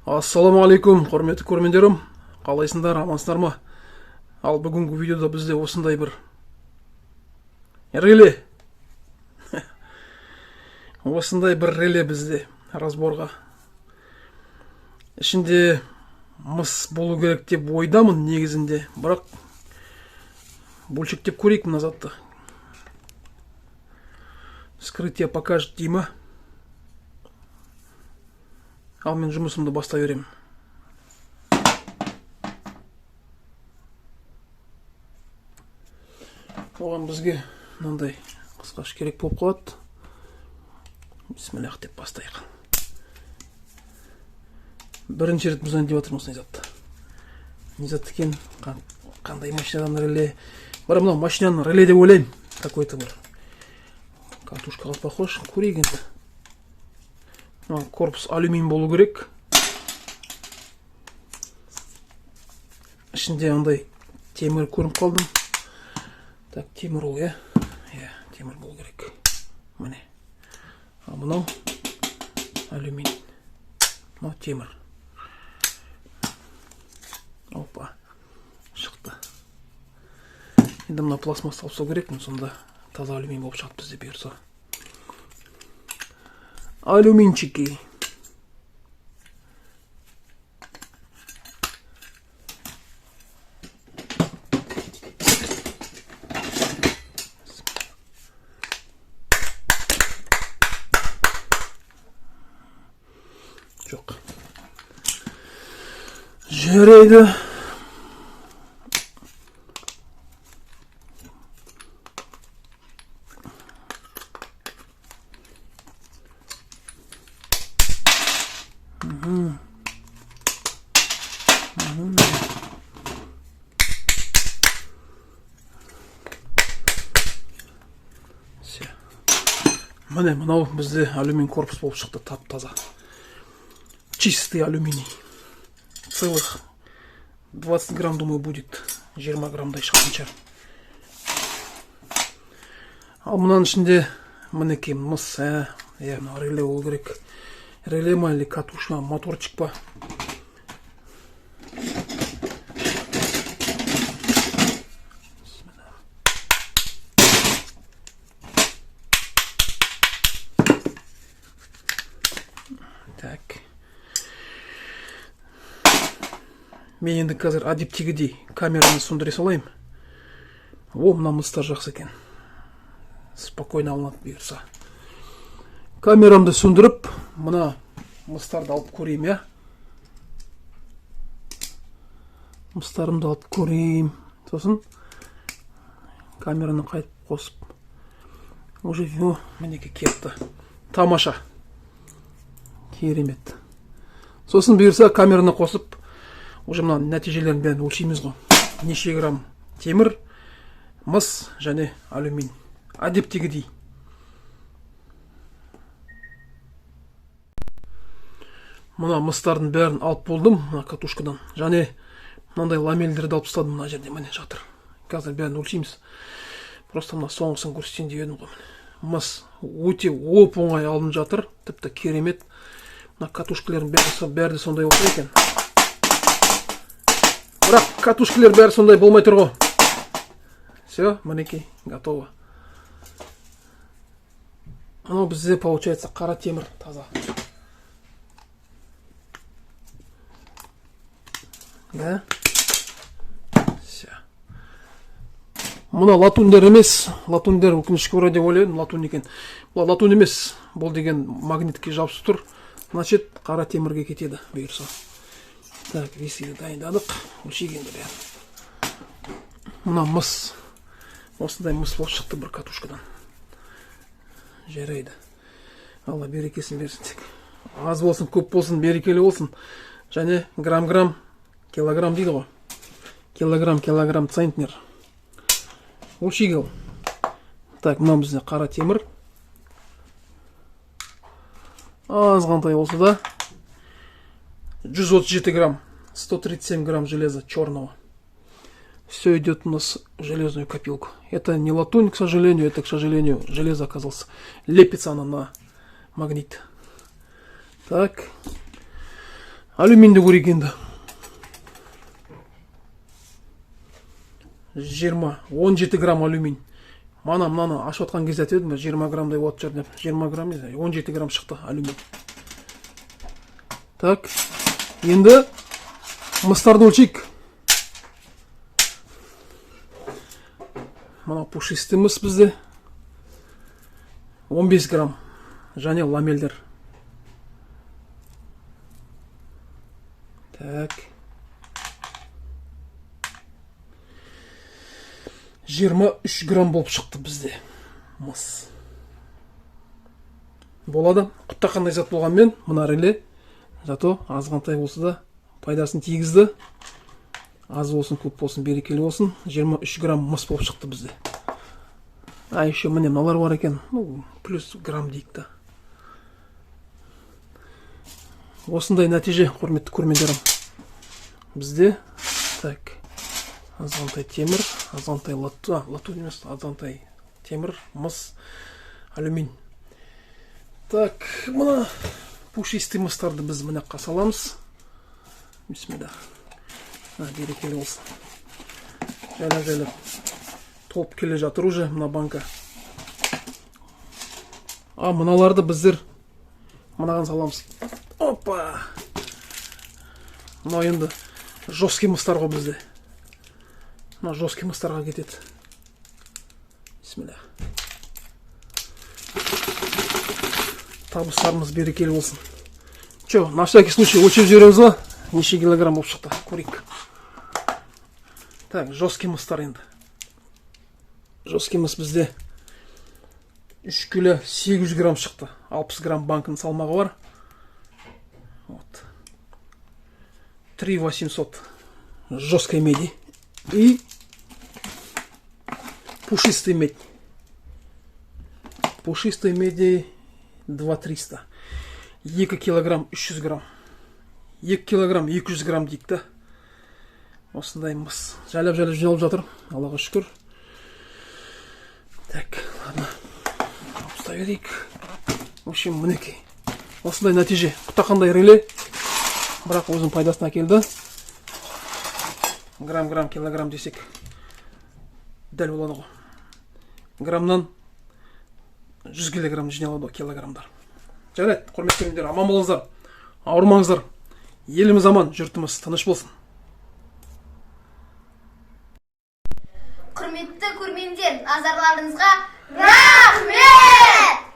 Ассалаумағалейкум, құрметті көрермендерім. Қалайсыңдар, амансыңдар ма? Ал бүгінгі видеода бізде осындай бір реле. Осындай бір реле бізде разборға. Ішінде мыс болу керек деп ойдамын негізінде, бірақ бөлшектеп көрейік мына затты. Вскрытие покажет Дима. Ал мен жұмысымды бастай беремін. Оған бізге мынандай қысқаш керек болып қалады. Бисмиллах деп бастайық. Бірінші рет бұзайын деп жатырмын осындай затты. Не зат екен, қандай машинадан реле. Бір мынау машинаның реле деп ойлаймын. Какой-то бір катушкаға похож. Көрейік енді. Корпус алюминий болу керек. Ішінде андай темір көрініп қалдым. Так, темір ол, е? Темір болу керек. Міне. А мынау алюминий. Мынау темір. Опа. Шықты. Енді мына пластмасс алса керек, сонда таза алюминий болып шығады бізде бұйырса. Алюминчики. Жоқ. Жарайды. Міне, мынау бізде алюминий корпус болып шықты, тап-таза. Чистый алюминий. Целых 20 грамм, думаю, будет. 20 граммдай шығатын шығар. Ал мұнан ішінде мінекей мыс, мынау реле болу керек. Реле ма или катушка, моторчик па. Так. Мен енді қазір адептегідей камераны сөндіре салайым. Мына мыстар жақсы екен. Спокойно алынады бұйырса. Камерамды сөндіріп, мына мыстарды алып көрейім, я? Мыстарымды алып көрейім. Сосын камераны қайтып қосып. Уже мінеке кетті. Тамаша. Керемет. Сосын бұйырса камераны қосып, уже мына нәтижелерін бәрін өлшейміз ғой. Неше грамм темір, мыс және алюминий. Адептегідей. Мына мыстардың бәрін алып болдым, мына катушкадан. Және мынандай ламельдерді алып тастадым мына жерде, міне жатыр. Қазір бәрін өлшейміз. Просто мына соңғысын көрсетейін деп едім ғой. Мыс өте оп-оңай алынып жатыр, тіпті керемет. Мына катушкалардың бәрі сондай болса екен. Бірақ катушкалар бәрі сондай болмай тұр ғой. Все, мінекей, готово. Анау бізде получается қара темір таза. Да? Все. Мұна латуньдер емес. Латуньдер өкінішке орай деп ойлаймын, латунь екен. Бұл латунь емес. Бұл деген магнитке жабысып тұр. Значит, қара темірге кетеді бұйырса. Так, весиді дайындадық. Өлшегенді бәрі. Мұна мыс. Осындай мыс болып шықты бір катушкадан. Жарайды. Алла берекесін берсін. Аз болсын, көп болсын, берекелі болсын. Және грамм-грамм, килограмм дейді ғой. Килограмм, центнер. Өлшегел. Так, мұна бізде қара темір. Азғантай болса да 137 грамм, 137 грамм железа черного. Все идет у нас в железную копилку. Это не латунь, к сожалению, это, к сожалению, железо оказалось. Лепится она на магнит. Так. Алюминді көрейік енді. 17 грамм алюмин. Мынаны ашып отқан кезде айтып едім, 20 граммдай от жүр деп. 20 грамм емес, 17 грамм шықты алюмин. Так, енді мыстарды өлшейік. Мына пушистый мыс бізде 15 грамм. Және ламельдер. Так. 23 грамм болып шықты бізде мыс. Болады. Құтта қандай зат болғанмен, мына реле зато азғантай болса да пайдасын тигізді. Аз болсын, көп болсын, берекелі болсын. 23 грамм мыс болып шықты бізде. Еще міне мыналар бар екен. Плюс грамм дейік та. Осындай нәтиже, құрметті көрермендерім. Бізде так, азғантай темір, азғантай латунь емес, азғантай темір, мыс, алюмин. Так, мына пушистый мыстарды біз мына қасаламыз. Бисмилlah. Берекелі болсын. Жайлап толып келе жатыр уже мына банка. Мыналарды біздер мынаған саламыз. Опа! Мына енді жесткий мыстар ғой бізде. Мына жесткий мыстарға кетеді. Бисмилlah. Табыстарымыз берекелі болсын. Че, на всякий случай өлшеп жібереміз ба? Неше килограмм болып шықты, көрейік. Так, жесткий мыстар енді. Жесткий мыс бізде 3 кило 800 грамм шықты. 60 грамм банкының салмағы бар. Вот. 3800 жесткой меди. И пушистый медь. Пушистой меди 2300. 2 килограмм 300 грамм. 2 килограмм 200 грамм дейік та. Осындай мыс. Жайлап жиналып жатыр. Аллаға шүкір. Так, ладно. Ұстай берейік. В общем, мінекей. Осындай нәтиже. Құттақандай реле. Бірақ өзінің пайдасына келді. Грамм, килограмм десек. Дәл болады ғой. Граммнан 100 килограмм жиналады килограммдар. Жарайды, құрметті көрермендер, аман болыңыздар. Ауырмаңыздар. Еліміз аман, жұртымыз тыныш болсын. Құрметті көрермендер, назарларыңызға рахмет!